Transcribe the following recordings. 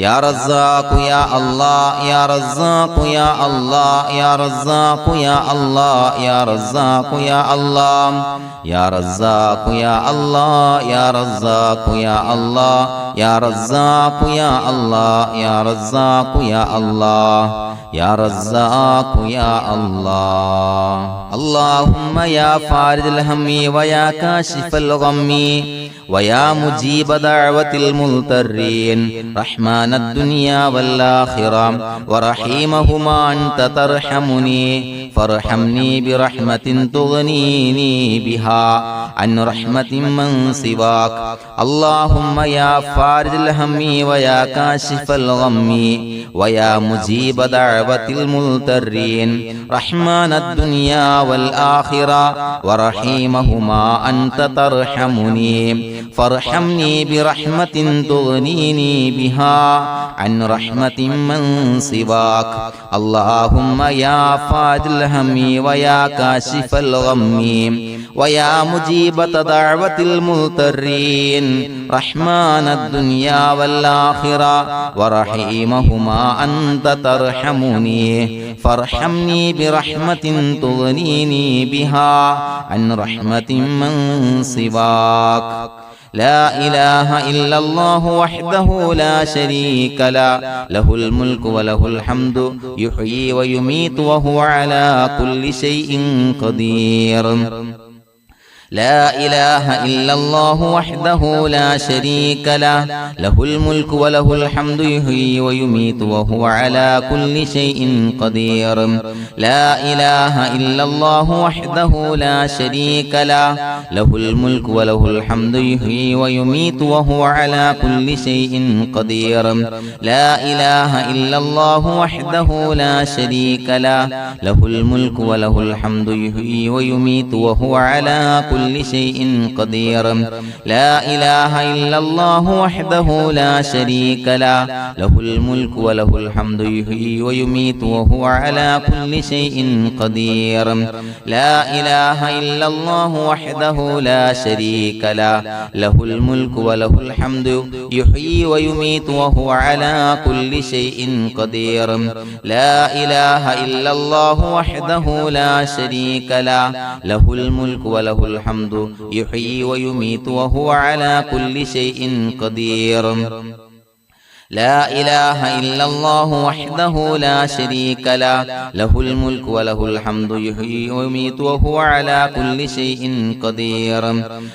يا رزاق يا الله يا رزاق يا الله يا رزاق يا الله يا رزاق يا الله يا رزاق يا الله يا رزاق يا الله يا رزاق يا الله يا رزاق يا الله يا رزاق يا الله اللهم يا فارج الهم ويا كاشف الغم ويا مجيب دعوة المضطرين رحمن الدنيا والآخرة ورحيمهما أنت ترحمني فارحمني برحمة تغنيني بها عن رحمة من سواك اللهم يا فارج الهم ويا كاشف الغم ويا مجيب دعوة المضطرين رحمن الدنيا والآخرة ورحيمهما أنت ترحمني فارحمني برحمة تغنيني بها عن رحمة من سواك اللهم يا فارج الهم ويا كاشف الغم ويا مجيب دعوة المضطرين رحمن الدنيا والآخرة ورحيمهما أنت ترحمني فارحمني برحمة تغنيني بها عن رحمة من سواك لا إله إلا الله وحده لا شريك له له الملك وله الحمد يحيي ويميت وهو على كل شيء قدير لا إله إلا الله وحده لا شريك له له الملك وله الحمد يحيي ويميت وهو على كل شيء قدير لا إله إلا الله وحده لا شريك له له الملك وله الحمد يحيي ويميت وهو على كل شيء قدير لا إله إلا الله وحده لا شريك له له الملك وله الحمد يحيي ويميت وهو على كل شيء قدير لا إله إلا الله وحده لا شريك له له الملك وله الحمد يحيي ويميت وهو على كل شيء قدير لا إله إلا الله وحده لا شريك له له الملك وله الحمد يحيي ويميت وهو على كل شيء قدير لا إله إلا الله وحده لا شريك له له الملك وله الحمد يحيي ويميت وهو على كل شيء قدير لا إله إلا الله وحده لا شريك له له الملك وله الحمد يحيي ويميت وهو على كل شيء قدير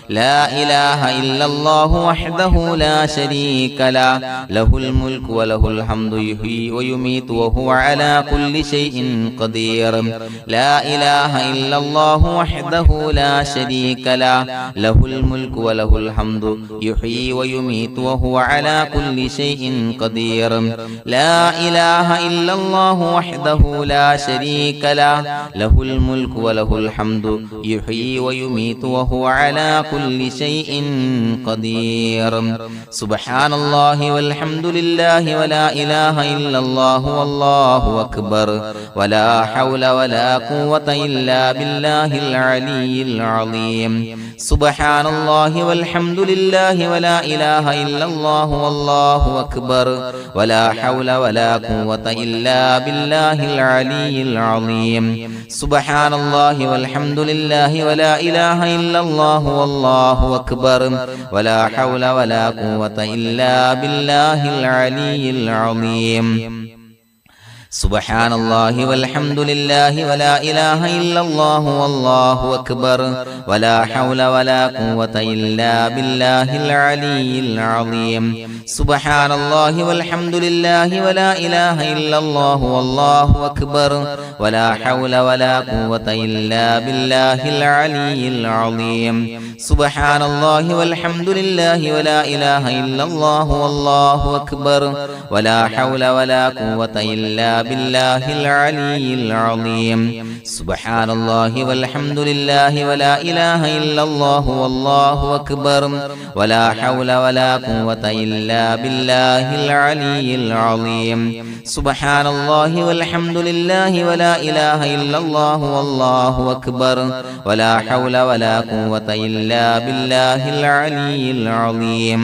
لا إله إلا الله وحده لا شريك له له الملك وله الحمد يحيي ويميت وهو على كل شيء قدير لا إله إلا الله وحده لا شريك له له الملك وله الحمد يحيي ويميت وهو على كل شيء قدير لا إله إلا الله وحده لا شريك له له الملك وله الحمد يحيي ويميت وهو على كل شيء قدير سبحان الله والحمد لله ولا إله إلا الله والله أكبر ولا حول ولا قوة إلا بالله العلي العظيم سبحان الله والحمد لله ولا إله إلا الله والله أكبر ولا حول ولا قوة إلا بالله العلي العظيم سبحان الله والحمد لله ولا إله إلا الله والله أكبر ولا حول ولا قوة إلا بالله العلي العظيم سبحان الله والحمد لله ولا إله إلا الله والله أكبر ولا حول ولا قوة إلا بالله العلي العظيم سبحان الله والحمد لله ولا إله إلا الله والله أكبر ولا حول ولا قوة إلا بالله العلي العظيم سبحان الله والحمد لله ولا إله إلا الله والله أكبر ولا حول ولا قوة إلا بالله العلي العظيم سبحان الله والحمد لله ولا إله إلا الله والله أكبر ولا حول ولا قوة إلا بالله العلي العظيم سبحان الله والحمد لله ولا إله إلا الله والله أكبر ولا حول ولا قوة إلا بالله العلي العظيم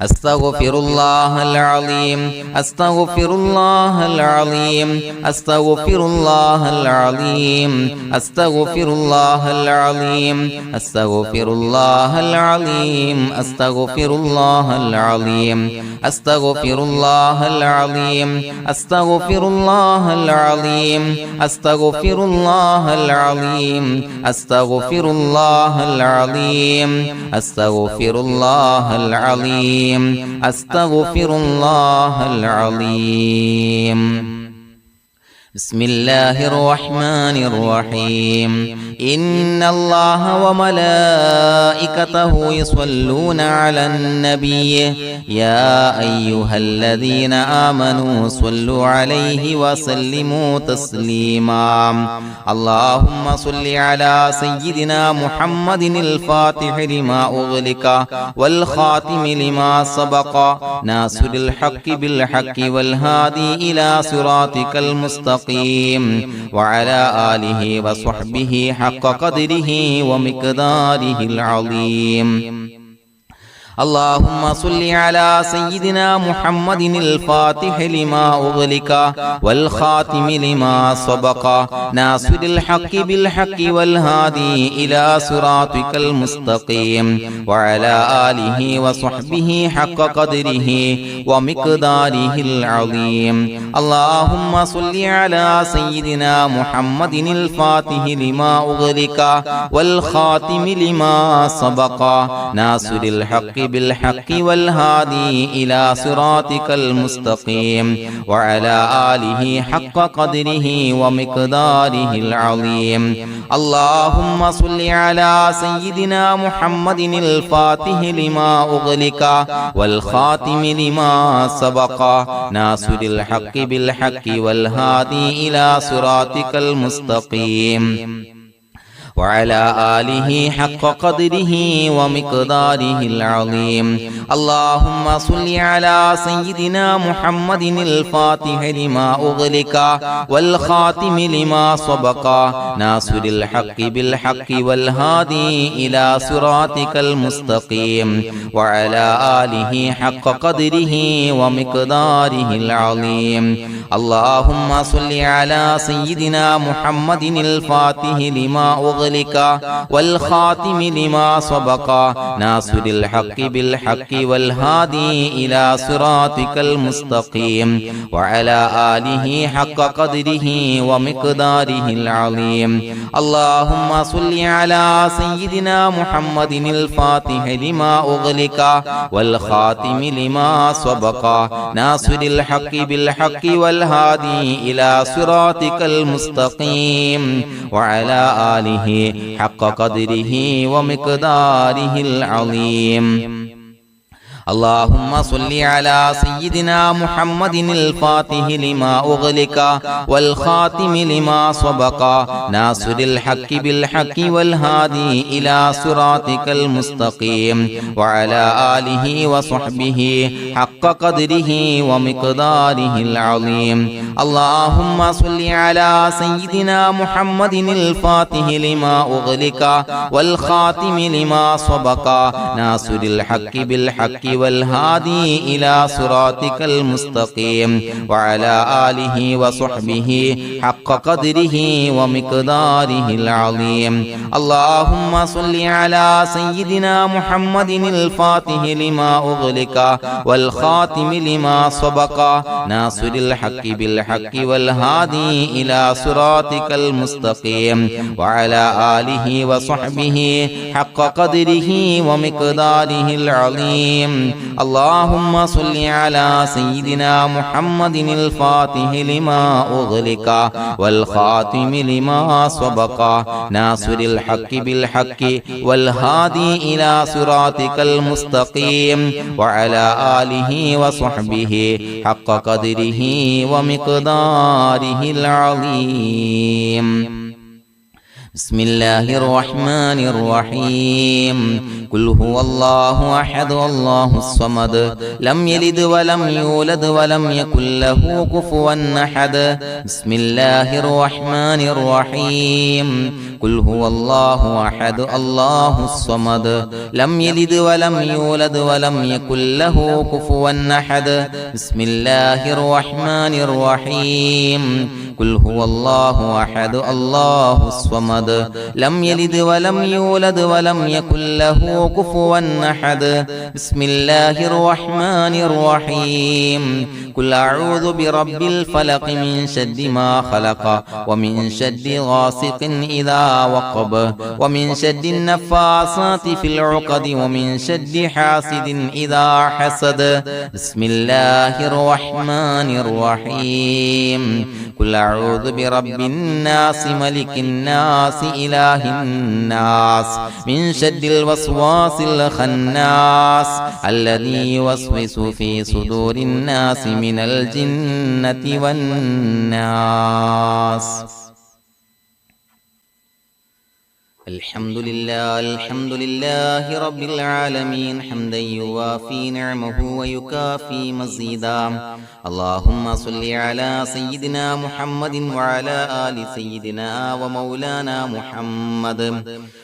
أستغفر الله العظيم أستغفر الله العظيم أستغفر الله العظيم أستغفر الله العظيم أستغفر الله العظيم أستغفر الله العظيم أستغفر الله العظيم أستغفر الله العظيم أستغفر الله العظيم أستغفر الله العظيم أستغفر الله العظيم أستغفر الله العظيم بسم الله الرحمن الرحيم إن الله وملائكته يصلون على النبي يا أيها الذين آمنوا صلوا عليه وسلموا تسليما اللهم صل على سيدنا محمد الفاتح لما أغلق والخاتم لما سبق ناصر الحق بالحق والهادي إلى صراطك المستقيم وعلى آله وصحبه حق قدره ومقداره العظيم اللهم صل على سيدنا محمد الفاتح لما أغلق والخاتم لما سبق ناصر الحق بالحق والهادي إلى صراطك المستقيم وعلى آله وصحبه حق قدره ومقداره العظيم اللهم صل على سيدنا محمد الفاتح لما أغلق والخاتم لما سبق ناصر الحق بالحق والهادي إلى صراطك المستقيم وعلى آله حق قدره ومقداره العظيم اللهم صل على سيدنا محمد الفاتح لما أغلق والخاتم لما سبق ناصر الحق بالحق والهادي إلى صراطك المستقيم وعلى آله حق قدره ومقداره العظيم اللهم صل على سيدنا محمد الفاتح لما أغلق والخاتم لما سبق ناصر الحق بالحق والهادي إلى صراطك المستقيم وعلى آله حق قدره ومقداره العظيم اللهم صل على سيدنا محمد الفاتح لما أغلق والخاتم لما سبق ناصر الحق بالحق والهادي إلى صراطك المستقيم وعلى آله حق قدره ومقداره العظيم اللهم صل على سيدنا محمد الفاتح لما أغلق والخاتم لما سبق ناصر الحق بالحق والهادي إلى صراطك المستقيم وعلى آله حق قدره ومقداره العظيم اللهم صل على سيدنا محمد الفاتح لما أغلق والخاتم لما سبق ناصر الحق بالحق والهادي إلى صراطك المستقيم وعلى آله وصحبه حق قدره ومقداره العظيم اللهم صل على سيدنا محمد الفاتح لما أغلق والخاتم لما سبق ناصر الحق بالحق والهادي إلى صراطك المستقيم وعلى آله وصحبه حق قدره ومقداره العظيم اللهم صل على سيدنا محمد الفاتح لما أغلق والخاتم لما سبق ناصر الحق بالحق والهادي إلى صراطك المستقيم وعلى آله وصحبه حق قدره ومقداره العظيم اللهم صل على سيدنا محمد الفاتح لما أغلق والخاتم لما سبق ناصر الحق بالحق والهادي إلى صراطك المستقيم وعلى آله وصحبه حق قدره ومقداره العظيم بسم الله الرحمن الرحيم قل هو الله أحد الله الصمد لم يلد ولم يولد ولم يكن له كفوا أحد بسم الله الرحمن الرحيم قل هو الله أحد الله الصمد لم يلد ولم يولد ولم يكن له كفوا أحد بسم الله الرحمن الرحيم قل هو الله أحد الله الصمد لم يلد ولم يولد ولم يكن له كفوا أحد بسم الله الرحمن الرحيم قل أعوذ برب الفلق من شر ما خلق ومن شر غاسق إذا وقب ومن شر النفاثات في العقد ومن شر حاسد إذا حسد بسم الله الرحمن الرحيم قل أعوذ برب الناس ملك الناس إله الناس من شر الوسواس الخناس الذي يوسوس في صدور الناس من الجنة والناس الحمد لله رب العالمين حمدا يوافي نعمه ويكافي مزيدا اللهم صل على سيدنا محمد وعلى آل سيدنا ومولانا محمد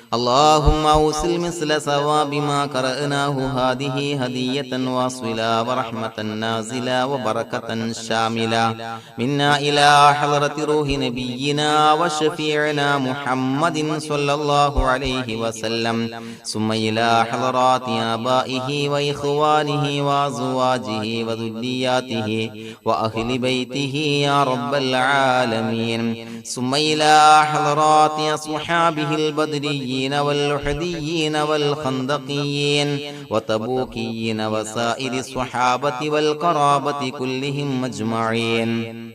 اللهم أوصل مثل ثواب ما قرأناه هذه هدية واصلة ورحمة نازلة وبركة شاملة منا إلى حضرة روح نبينا وشفيعنا محمد صلى الله عليه وسلم ثم إلى حضرات آبائه وإخوانه وأزواجه وذرياته وأهل بيته يا رب العالمين ثم إلى حضرات أصحابه البدريين والأحديين والخندقيين وتبوكيين وسائر الصحابة والقرابة كلهم أجمعين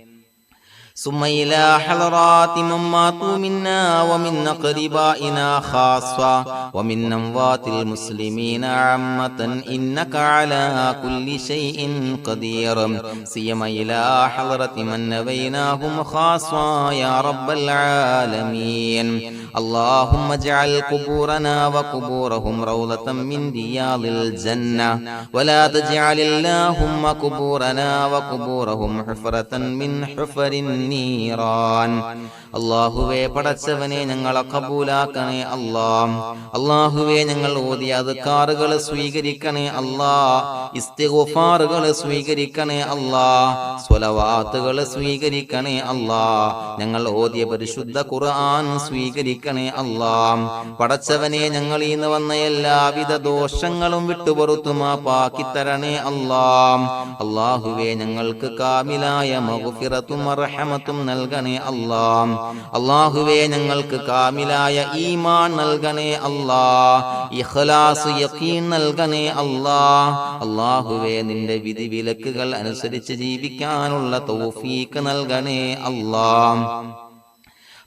ثم إلى حضرات من ماتوا منا ومن أقربائنا خاصة ومن أموات المسلمين عامة إنك على كل شيء قدير سيما إلى حضرة من نبيناهم خاصة يا رب العالمين اللهم اجعل قبورنا وقبورهم روضة من رياض الجنة ولا تجعل اللهم قبورنا وقبورهم حفرة من حفر النيران അല്ലാഹുവേ പടച്ചവനെ ഞങ്ങളെ കബൂലാക്കണേ അല്ലാഹ് അല്ലാഹുവേ ഞങ്ങൾ ഓതിയ അദ്കാറുകൾ സ്വീകരിക്കണേ അല്ലാഹ് ഇസ്തിഗ്ഫാറുകൾ സ്വീകരിക്കണേ അല്ലാഹ് സ്വലവാത്തുകൾ സ്വീകരിക്കണേ അല്ലാഹ് ഞങ്ങൾ ഓതിയ പരിശുദ്ധ ഖുർആൻ സ്വീകരിക്കണേ അല്ലാഹ് പടച്ചവനെ ഞങ്ങളിൽ നിന്ന് വന്ന എല്ലാവിധ ദോഷങ്ങളും വിട്ടുപുറത്തു മാപ്പാക്കി തരണേ അല്ലാഹ് അല്ലാഹുവേ ഞങ്ങൾക്ക് കാമിലായ മഗ്ഫിറത്തും റഹ്മത്തും നൽകണേ അല്ലാഹ് അല്ലാഹുവേ ഞങ്ങൾക്ക് കാമിലായ ഈമാൻ നൽകണേ അല്ലാഹ് ഇഖ്ലാസ് യഖീൻ നൽകണേ അല്ലാഹ് അല്ലാഹുവേ നിന്റെ വിധി വിലക്കുകൾ അനുസരിച്ച് ജീവിക്കാനുള്ള തൗഫീഖ് നൽകണേ അല്ലാഹ്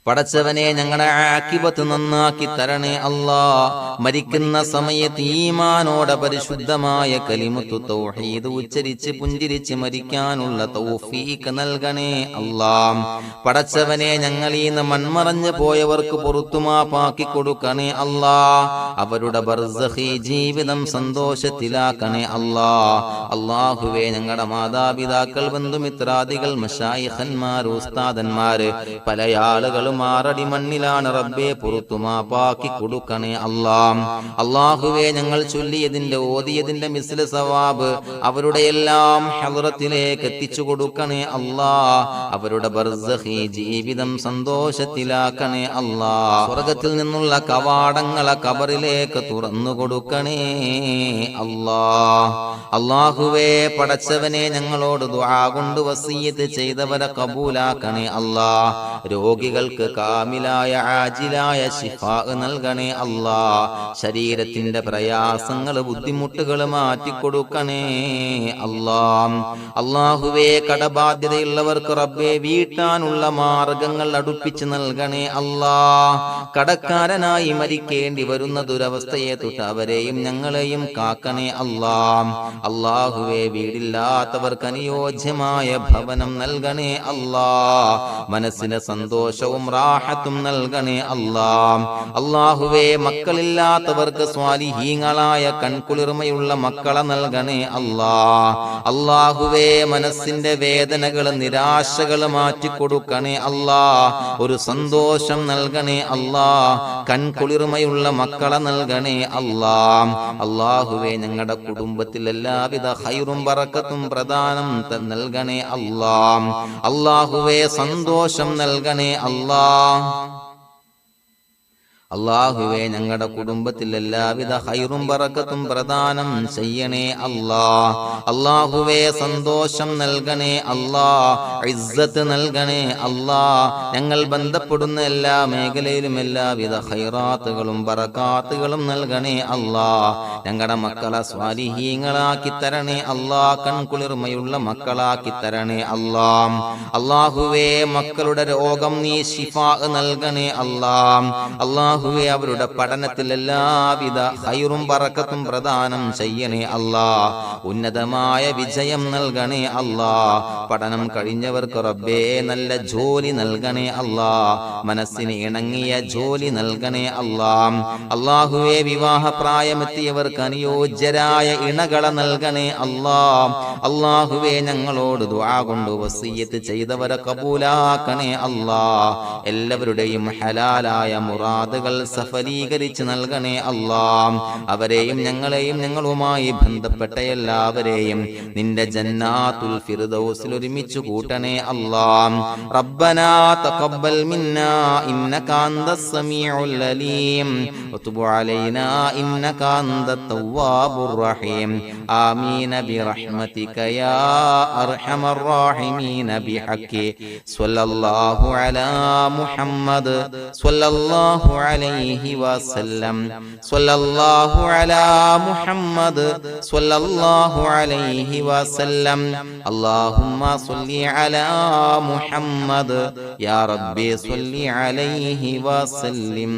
പടച്ചവനെ ഞങ്ങളുടെ ആഖിബത്ത് നന്നാക്കി തരണേ അല്ലാഹ് മരിക്കുന്ന സമയത്ത് ഈമാനോടെ പരിശുദ്ധമായ കലിമത്തു തൗഹീദ് ഉച്ചരിച്ച് പുഞ്ചിരിച്ച് മരിക്കാനുള്ള തൗഫീഖ് നൽകണേ അല്ലാഹ് പടച്ചവനെ ഞങ്ങളിൽ നിന്ന് മൺമറഞ്ഞു പോയവർക്ക് പുറത്തുമാപ്പാക്കി കൊടുക്കണേ അല്ലാഹ് അവരുടെ ബർസഖി ജീവിതം സന്തോഷത്തിലാക്കണേ അല്ലാഹ് അല്ലാഹുവേ ഞങ്ങളുടെ മാതാപിതാക്കൾ ബന്ധുമിത്രാദികൾ മശായിഖന്മാർ ഉസ്താദന്മാര് പല ആളുകളും മാറടി മണ്ണിലാണ് റബ്ബേ പുറത്തുമാപ്പാക്കി കൊടുക്കണേ അല്ലാഹ് അല്ലാഹുവേ ഞങ്ങൾ ചൊല്ലിയതിന്റെ ഓതിയതിന്റെ മിസ്ല സവാബ് അവരുടെ എല്ലാം ഹളറത്തിലേക്ക് എത്തിച്ചു കൊടുക്കണേ അല്ലാഹ് അവരുടെ ബർസഖി ജീവിതം സന്തോഷത്തിലാക്കണേ അല്ലാഹ് സ്വർഗ്ഗത്തിൽ നിന്നുള്ള കവാടങ്ങളെ ഖബറിലേക്ക് തുറന്നു കൊടുക്കണേ അല്ലാഹ് അല്ലാഹുവേ പടച്ചവനെ ഞങ്ങളോട് ദുആ കൊണ്ട് വസിയത്ത് ചെയ്തവരെ കബൂലാക്കണേ അല്ലാഹ് രോഗികൾക്ക് കാമിലായ ആജിലായ ശിഫാ നൽകണേ അല്ലാഹ് ശരീരത്തിന്റെ പ്രയാസങ്ങൾ ബുദ്ധിമുട്ടുകൾ മാറ്റിക്കൊടുക്കണേ അല്ലാഹ് അല്ലാഹുവേ കടബാധ്യതയുള്ളവർക്ക് റബ്ബേ വീട്ടാനുള്ള മാർഗങ്ങൾ അടുപ്പിച്ച് നൽകണേ അല്ലാഹ് കടക്കാരനായി മരിക്കേണ്ടി വരുന്ന ദുരവസ്ഥയെ തൊട്ട് അവരെയും ഞങ്ങളെയും കാക്കണേ അല്ലാഹ് അല്ലാഹുവേ വീടില്ലാത്തവർക്ക് അനുയോജ്യമായ ഭവനം നൽകണേ അല്ലാഹ് മനസ്സിന് സന്തോഷവും റാഹത്തും നൽകണേ അല്ലാ. അല്ലാഹുവേ മക്കളില്ലാത്തവർക്ക് സ്വാലിഹീങ്ങളായ കൺകുളിർമയുള്ള മക്കളെ നൽകണേ അല്ലാ. അല്ലാഹുവേ മനസ്സിന്റെ വേദനകൾ നിരാശകൾ മാറ്റിക്കൊടുക്കണേ അല്ലാ. ഒരു സന്തോഷം നൽകണേ അല്ലാ. കൺകുളിർമയുള്ള മക്കളെ നൽകണേ അല്ലാ. അല്ലാഹുവേ ഞങ്ങളുടെ കുടുംബത്തിൽ എല്ലാവിധ ഖൈറും ബറക്കത്തും പ്രദാനം നൽകണേ അല്ലാ. അല്ലാഹുവേ സന്തോഷം നൽകണേ അല്ലാ. അല്ലാഹുവേ ഞങ്ങളുടെ കുടുംബത്തിൽ എല്ലാവിധ ഖൈറും ബറക്കത്തും പ്രദാനം ചെയ്യണേ അല്ലാ. അല്ലാഹുവേ സന്തോഷം നൽകണേ അല്ലാ. ഇസ്സത്ത് നൽകണേ അല്ലാ. ഞങ്ങൾ ബന്ധപ്പെടുന്ന എല്ലാ മേഖലയിലും എല്ലാവിധ ഖൈറാത്തുകളും ബറകാത്തുകളും നൽകണേ അല്ലാ. ഞങ്ങളുടെ മക്കളെ സ്വാലിഹീങ്ങളാക്കി തരണേ അല്ലാ. കൺകുളിർമയുള്ള മക്കളാക്കി തരണേ അല്ലാ. അല്ലാഹുവേ മക്കളുടെ രോഗം നീ ശിഫാ നൽകണേ അല്ലാ. അല്ലാഹുവേ അവരുടെ പഠനത്തിൽ എല്ലാവിധ ഖൈറും ബറക്കത്തും പ്രദാനം ചെയ്യണേ അല്ലാ. ഉന്നതമായ വിജയം നൽകണേ അല്ലാ. പഠനം കഴിഞ്ഞവർക്ക് റബ്ബേ നല്ല ജോലി നൽകണേ അല്ലാ. മനസ്സിന് ഇണങ്ങിയ ജോലി നൽകണേ അല്ലാ. അല്ലാഹുവേ വിവാഹപ്രായമെത്തിയവർക്ക് അനുയോജ്യരായ ഇണകളെ നൽകണേ അല്ലാ. അല്ലാഹുവേ ഞങ്ങളോട് ദുആ കൊണ്ട് വസിയ്യത്ത് ചെയ്തവരെ കബൂലാക്കണേ അല്ലാ. എല്ലാവരുടെയും ഹലാലായ മുറാദുകൾ സഫലീകരിച്ച് നൽകണേ അല്ലാ. അവരെയും ഞങ്ങളെയും ഞങ്ങളുമായി ബന്ധപ്പെട്ട എല്ലാവരെയും നിന്റെ ജന്നാത്തുൽ ഫിർദൗസിൽ ഒരുമിച്ച് കൂട്ടണേ അല്ലാ. റബ്ബനാ തഖബ്ബൽ മിന്നാ ഇന്നക അന്തസ് സമീഉൽ അലീം വതുബ് അലൈനാ ഇന്നക അന്തത് തവ്വാബുർ റഹീം. ആമീൻ ബിറഹ്മതിക യാ അർഹമർ റഹീമീൻ ബിഹഖി സ്വല്ലല്ലാഹു അലാ മുഹമ്മദ് സ്വല്ലല്ലാഹു അലൈഹി വസല്ലം. സ്വല്ലല്ലാഹു അലാ മുഹമ്മദ് സ്വല്ലല്ലാഹു അലൈഹി വസല്ലം. അല്ലാഹുമ്മ സ്വല്ലി അലാ മുഹമ്മദ് യാ റബ്ബി സ്വല്ലി അലൈഹി വസല്ലം.